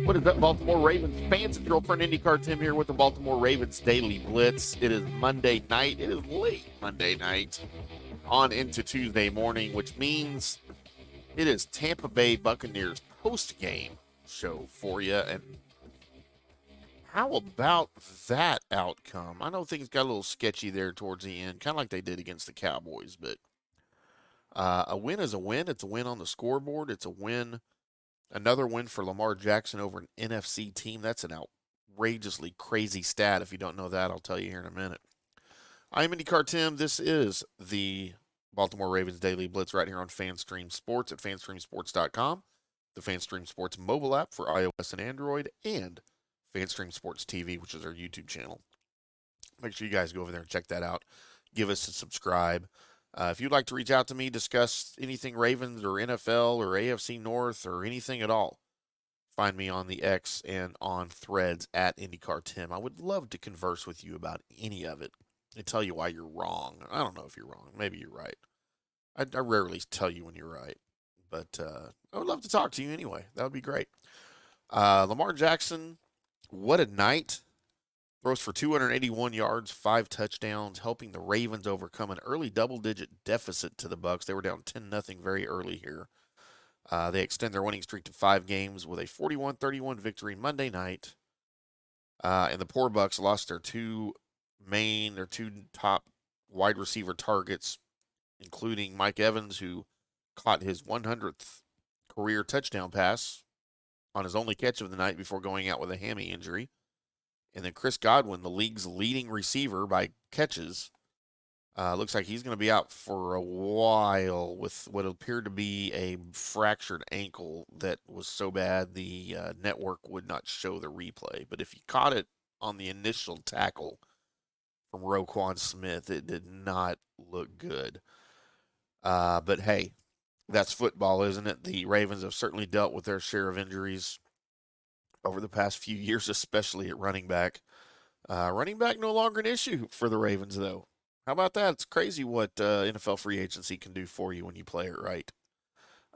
What is up, Baltimore Ravens fans? It's your old friend IndyCar Tim here with the Baltimore Ravens Daily Blitz. It is Monday night. It is late Monday night on into Tuesday morning, which means it is Tampa Bay Buccaneers post-game show for you. And how about that outcome? I know things got a little sketchy there towards the end, kind of like they did against the Cowboys, but a win is a win. It's a win on the scoreboard. It's a win. Another win for Lamar Jackson over an NFC team. That's an outrageously crazy stat. If you don't know that, I'll tell you here in a minute. I'm IndyCar Tim. This is the Baltimore Ravens Daily Blitz right here on FanStream Sports at fanstreamsports.com, the FanStream Sports mobile app for iOS and Android, and FanStream Sports TV, which is our YouTube channel. Make sure you guys go over there and check that out. Give us a subscribe. If you'd like to reach out to me, discuss anything Ravens or NFL or AFC North or anything at all, find me on the X and on Threads at IndyCar Tim. I would love to converse with you about any of it and tell you why you're wrong. I don't know if you're wrong. Maybe you're right. I rarely tell you when you're right, but I would love to talk to you anyway. That would be great. Lamar Jackson, what a night. Throws for 281 yards, 5 touchdowns, helping the Ravens overcome an early double-digit deficit to the Bucs. They were down 10-0 very early here. They extend their winning streak to 5 games with a 41-31 victory Monday night. And the poor Bucs lost their two top wide receiver targets, including Mike Evans, who caught his 100th career touchdown pass on his only catch of the night before going out with a hammy injury. And then Chris Godwin, the league's leading receiver by catches, looks like he's going to be out for a while with what appeared to be a fractured ankle that was so bad the network would not show the replay. But if you caught it on the initial tackle from Roquan Smith, it did not look good. But hey, that's football, isn't it? The Ravens have certainly dealt with their share of injuries over the past few years, especially at running back. Running back no longer an issue for the Ravens, though. How about that? It's crazy what NFL free agency can do for you when you play it right.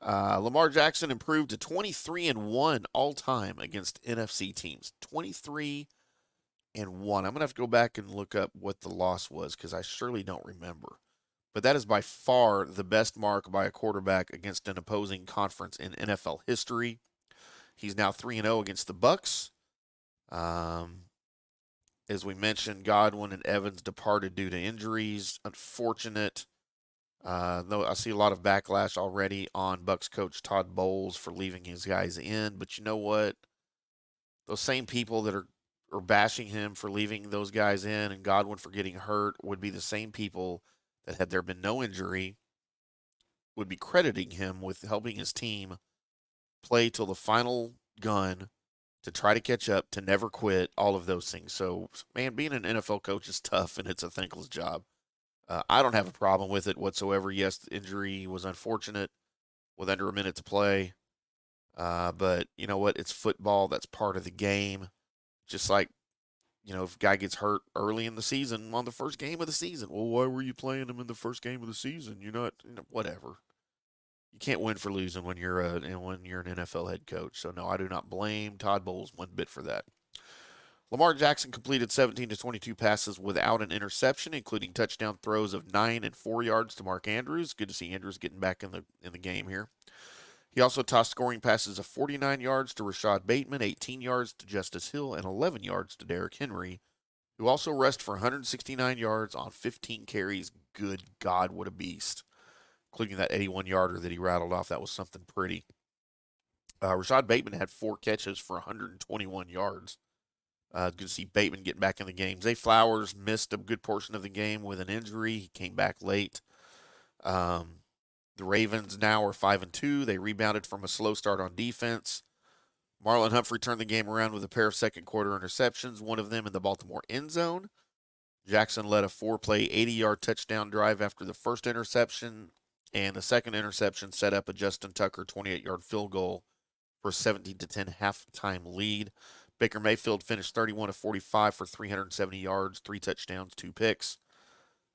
Lamar Jackson improved to 23-1 all-time against NFC teams. 23-1. I'm going to have to go back and look up what the loss was because I surely don't remember. But that is by far the best mark by a quarterback against an opposing conference in NFL history. He's now 3-0 against the Bucs. As we mentioned, Godwin and Evans departed due to injuries. Unfortunate. Though I see a lot of backlash already on Bucs coach Todd Bowles for leaving his guys in. But you know what? Those same people that are bashing him for leaving those guys in and Godwin for getting hurt would be the same people that, had there been no injury, would be crediting him with helping his team play till the final gun, to try to catch up, to never quit, all of those things. So, man, being an NFL coach is tough, and it's a thankless job. I don't have a problem with it whatsoever. Yes, the injury was unfortunate with under a minute to play. But you know what? It's football. That's part of the game. Just like, if a guy gets hurt early in the season on the first game of the season, well, why were you playing him in the first game of the season? You're not, whatever. You can't win for losing when you're an NFL head coach. So, no, I do not blame Todd Bowles one bit for that. Lamar Jackson completed 17 to 22 passes without an interception, including touchdown throws of 9 and 4 yards to Mark Andrews. Good to see Andrews getting back in the game here. He also tossed scoring passes of 49 yards to Rashad Bateman, 18 yards to Justice Hill, and 11 yards to Derrick Henry, who also rushed for 169 yards on 15 carries. Good God, what a beast. Including that 81-yarder that he rattled off. That was something pretty. Rashad Bateman had 4 catches for 121 yards. Good to see Bateman getting back in the game. Zay Flowers missed a good portion of the game with an injury. He came back late. The Ravens now are 5-2. They rebounded from a slow start on defense. Marlon Humphrey turned the game around with a pair of second-quarter interceptions, one of them in the Baltimore end zone. Jackson led a 4-play, 80-yard touchdown drive after the first interception, and the second interception set up a Justin Tucker 28-yard field goal for a 17-10 halftime lead. Baker Mayfield finished 31 of 45 for 370 yards, 3 touchdowns, 2 picks.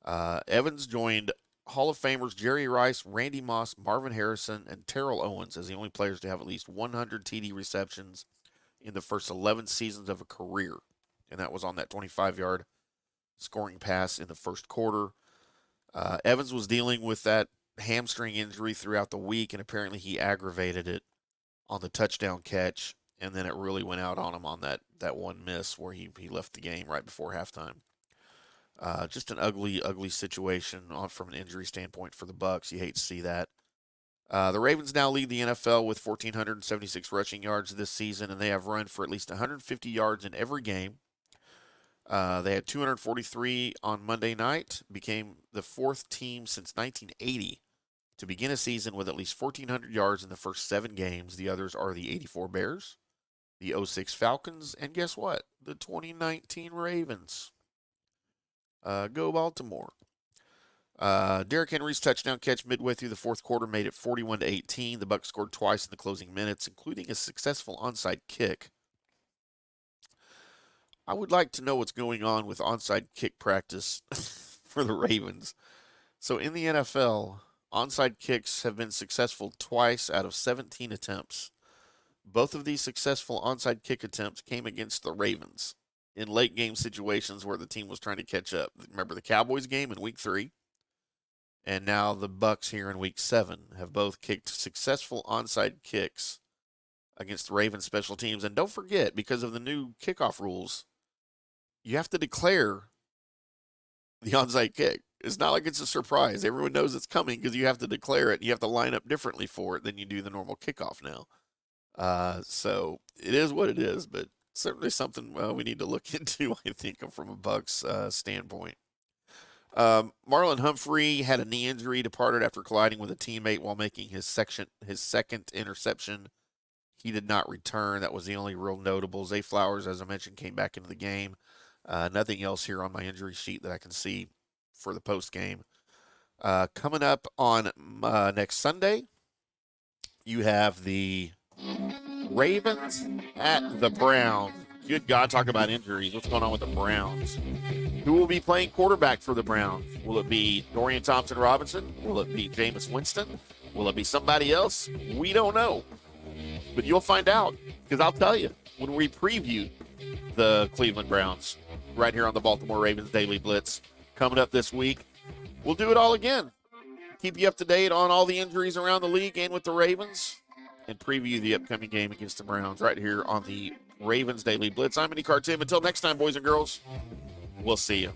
Evans joined Hall of Famers Jerry Rice, Randy Moss, Marvin Harrison, and Terrell Owens as the only players to have at least 100 TD receptions in the first 11 seasons of a career. And that was on that 25-yard scoring pass in the first quarter. Evans was dealing with that hamstring injury throughout the week, and apparently he aggravated it on the touchdown catch, and then it really went out on him on that one miss where he left the game right before halftime. Just an ugly situation from an injury standpoint for the Bucs. You hate to see that. The Ravens now lead the NFL with 1,476 rushing yards this season, and they have run for at least 150 yards in every game. They had 243 on Monday night, became the fourth team since 1980 to begin a season with at least 1,400 yards in the first 7 games. The others are the 84 Bears, the 06 Falcons, and guess what? The 2019 Ravens. Go Baltimore. Derrick Henry's touchdown catch midway through the fourth quarter made it 41-18. The Bucs scored twice in the closing minutes, including a successful onside kick. I would like to know what's going on with onside kick practice for the Ravens. So in the NFL, onside kicks have been successful twice out of 17 attempts. Both of these successful onside kick attempts came against the Ravens in late game situations where the team was trying to catch up. Remember the Cowboys game in week 3? And now the Bucs here in week 7 have both kicked successful onside kicks against the Ravens special teams. And don't forget, because of the new kickoff rules, you have to declare the onside kick. It's not like it's a surprise. Everyone knows it's coming because you have to declare it. You have to line up differently for it than you do the normal kickoff now. So it is what it is, but certainly something we need to look into, I think, from a Bucs standpoint. Marlon Humphrey had a knee injury, departed after colliding with a teammate while making his second interception. He did not return. That was the only real notable. Zay Flowers, as I mentioned, came back into the game. Nothing else here on my injury sheet that I can see for the post game. Coming up on next Sunday, you have the Ravens at the Browns. Good God, talk about injuries. What's going on with the Browns? Who will be playing quarterback for the Browns? Will it be Dorian Thompson-Robinson? Will it be Jameis Winston? Will it be somebody else? We don't know. But you'll find out, because I'll tell you when we preview the Cleveland Browns right here on the Baltimore Ravens Daily Blitz coming up this week. We'll do it all again. Keep you up to date on all the injuries around the league and with the Ravens, and preview the upcoming game against the Browns right here on the Ravens Daily Blitz. I'm IndyCar Tim. Until next time, boys and girls, we'll see you.